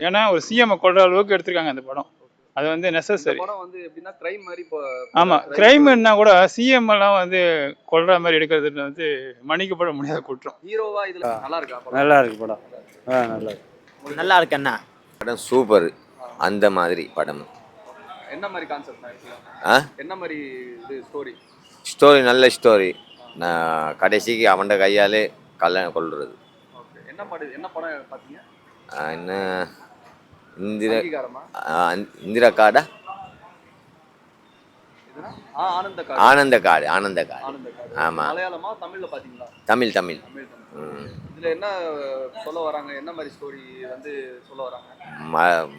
ஏன்னா ஒரு சிஎம் கொள்ற அளவுக்கு எடுத்திருக்காங்க அந்த படம். அது வந்து நெசசரி. படம் வந்து எப்படின்னா கிரைம் மாதிரி ஆமா, கிரைம்னா கூட சிஎம் எல்லாம் வந்து கொல்ற மாதிரி எடுக்கிறது வந்து மன்னிக்கப்பட முடியாத குற்றம். ஹீரோவா இதுல நல்லா இருக்கா? நல்லா இருக்கு படம். நல்லா இருக்கு. நல்லா இருக்கு அண்ணா. படம் சூப்பர். அந்த மாதிரி படம். என்ன மாதிரி கான்செப்ட்? என்ன மாதிரி இது ஸ்டோரி? ஸ்டோரி நல்ல ஸ்டோரி. நான் கடைசிக்கு அவன் கையாலே கல்யாணம் கொள்றது. என்ன படம் பார்த்தீங்க? என்ன இந்திரா காடா? ஆனந்த காடு. ஆமா. மலையாளமா தமிழ்ல பாத்தீங்களா? தமிழ். இதுல என்ன சொல்ல வராங்க? என்ன மாதிரி ஸ்டோரி வந்து சொல்ல வராங்க?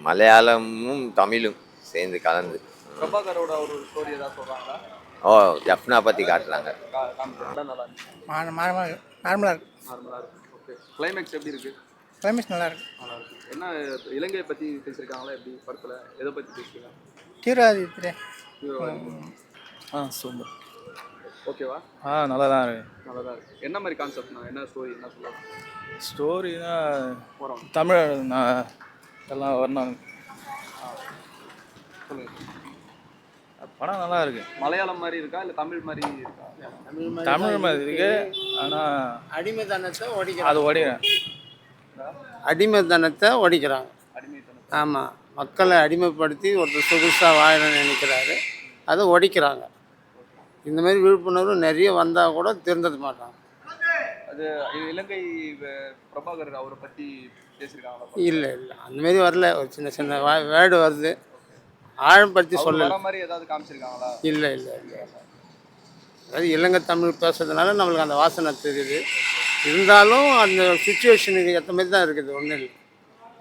மலையாளமும் தமிழும் சேர்ந்து கலந்து. பிரபாகரோட ஒரு ஸ்டோரி ஏதாவது சொல்றாங்களா? ஓ, ஜப்னா பத்தி காட்டுறாங்க. நார்மலா இருக்கு. ஓகே. கிளைமேக்ஸ் எப்படி இருக்கு? கிளைமேக்ஸ் நல்லா இருக்கு. என்ன இலங்கையை பத்தி பேசிருக்காங்களா? எப்படி படத்துல எதை பத்தி பேசிருக்காங்க? தீவிரவாதி. சூப்பர். ஓகேவா? நல்லா தான் இருக்கு. என்ன மாதிரி கான்செப்ட்னா? என்ன ஸ்டோரி? என்ன சொல்லலாம்? ஸ்டோரினா தமிழ் எல்லாம் வரணும். படம் நல்லா இருக்கு. மலையாளம் மாதிரி இருக்கா இல்ல தமிழ் மாதிரி இருக்கா? தமிழ் மாதிரி இருக்கு. ஆனா அடிமைத்தனத்தை அடிமைத்தனத்தை ஒடிக்கிறாங்க. ஆமாம், மக்களை அடிமைப்படுத்தி ஒருத்தர் சொகுசாக வாழணும்னு நினைக்கிறாரு, அதை ஒடிக்கிறாங்க. இந்த மாதிரி விழிப்புணர்வு நிறைய வந்தால் கூட திருந்தது மாட்டாங்க. அது இலங்கை பிரபாகர் அவரை பற்றி பேசியிருக்காங்களா? இல்லை, அந்தமாரி வரல. ஒரு சின்ன வேர்டு வருது, ஆழப்படுத்தி சொல்ல மாதிரி ஏதாவது காமிச்சிருக்காங்களா? இல்லை. அதாவது இலங்கை தமிழ் பேசுறதுனால நம்மளுக்கு அந்த வாசனை தெரியுது. இருந்தாலும் அந்த சுச்சுவேஷனுக்கு ஏற்ற மாதிரி தான் இருக்குது. ஒன்றும் இல்லை,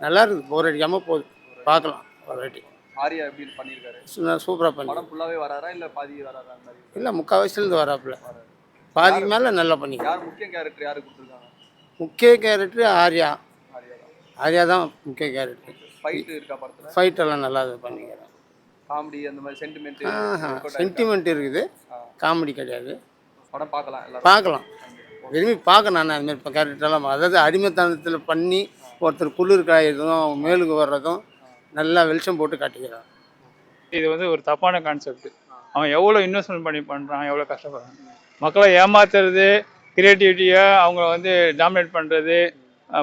நல்லா இருக்குது. போர் அடிக்காமல் போகுது, பார்க்கலாம் ஒரு வாட்டி. ஆரியா எப்படி பண்ணியிருக்காரு? சூப்பராக பண்ணி. படம் ஃபுல்லாகவே வராரா இல்லை பாதி வராரா? இல்லை, முக்கால் வயசுலேருந்து வராப்புல. பாதிக்கு மேலே நல்லா பண்ணிக்கலாம். யார் முக்கிய கேரக்டர் யாரு கொடுத்துருக்காங்க? முக்கிய கேரக்டர் ஆர்யா தான் முக்கிய கேரக்டர். ஃபைட் இருக்கா படத்தில்? ஃபைட் எல்லாம் நல்லா பண்ணிக்கிறேன். காமெடி அந்த மாதிரி சென்டிமெண்ட் இருக்குது, காமெடி கிடையாது. படம் பார்க்கலாம், விரும்பி பார்க்கணும். நான் அதுமாரி கேரக்டர்லாம், அதாவது அடிமைத்தனத்தில் பண்ணி ஒருத்தர் குளிர் காயறதும் மேலுக்கு வர்றதும் நல்லா வெளிச்சம் போட்டு காட்டிக்கிறான். இது வந்து ஒரு தப்பான கான்செப்ட். அவன் எவ்வளோ இன்வெஸ்ட்மெண்ட் பண்ணி பண்ணுறான், எவ்வளோ கஷ்டப்படுறான். மக்களை ஏமாத்துறது, கிரியேட்டிவிட்டியாக அவங்கள வந்து டாமினேட் பண்ணுறது,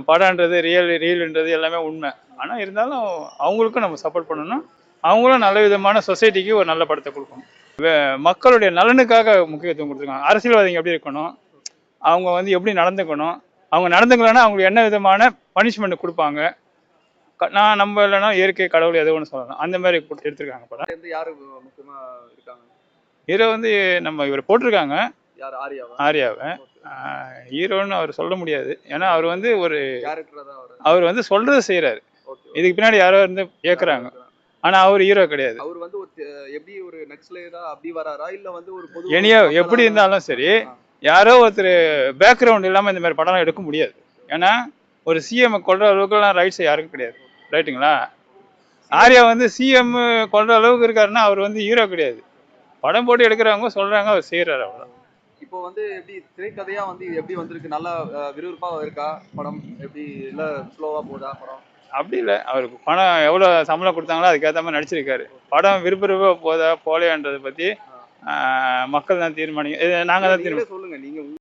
படம்ன்றது ரியல்ன்றது எல்லாமே உண்மை. ஆனால் இருந்தாலும் அவங்களுக்கும் நம்ம சப்போர்ட் பண்ணணும். அவங்களும் நல்ல விதமான சொசைட்டிக்கு ஒரு நல்ல படத்தை கொடுக்கணும். மக்களுடைய நலனுக்காக முக்கியத்துவம் கொடுத்துருக்காங்க. அரசியல்வாதிங்க எப்படி இருக்கணும், அவங்க வந்து எப்படி நடந்துக்கணும், அவங்க நடந்துக்கலன்னா அவங்களுக்கு என்ன விதமான பனிஷ்மெண்ட் கொடுப்பாங்க, நான் நம்ம இல்லைன்னா இயற்கை கடவுள் எதோ ஒன்று சொல்லலாம், அந்த மாதிரி எடுத்திருக்காங்க படம். யாரு முக்கியமா இருக்காங்க? ஹீரோ வந்து நம்ம இவர் போட்டிருக்காங்க, ஆர்யாவை. ஹீரோன்னு அவர் சொல்ல முடியாது. ஏன்னா அவர் வந்து ஒரு அவர் வந்து சொல்றதை செய்யறாரு. இதுக்கு பின்னாடி யாரோ இருந்து இயக்குறாங்க. ஆனா அவர் ஹீரோ கிடையாது. அவர் வந்து எப்படி ஒரு நக்சலைட்டா அப்படி வராரா இல்ல வந்து ஒரு பொது எனியோ எப்படி இருந்தாலும் சரி, யாரோ ஒருத்தர் பேக்ரவுண்ட் இல்லாம இந்த மாதிரி படம் எடுக்க முடியாது. ஏன்னா ஒரு சிஎம் கொள்ற அளவுக்குலாம் ரைட்ஸ் யாருக்கும் கிடையாது. ரைட்டுங்களா? ஆர்யா வந்து சிஎம் கொள்ற அளவுக்கு இருக்காருன்னா அவர் வந்து ஹீரோ கிடையாது. படம் போட்டு எடுக்கிறவங்க சொல்றாங்க, அவர் செய்யறாரு, அவ்வளோ. இப்போ வந்து எப்படி திரைக்கதையா வந்து எப்படி வந்திருக்கு? நல்லா விறுவிறுப்பா இருக்கா படம்? எப்படி இல்ல ஸ்லோவா போதா படம்? அப்படி இல்லை, அவருக்கு பணம் எவ்வளோ சம்பளம் கொடுத்தாங்களோ அதுக்கேற்ற மாதிரி நடிச்சிருக்காரு. படம் விறுவிறுப்பா போதா போலையான்றதை பற்றி மக்கள் தான் தீர்மானிக்க, நாங்கள் தான் சொல்லுங்க நீங்க.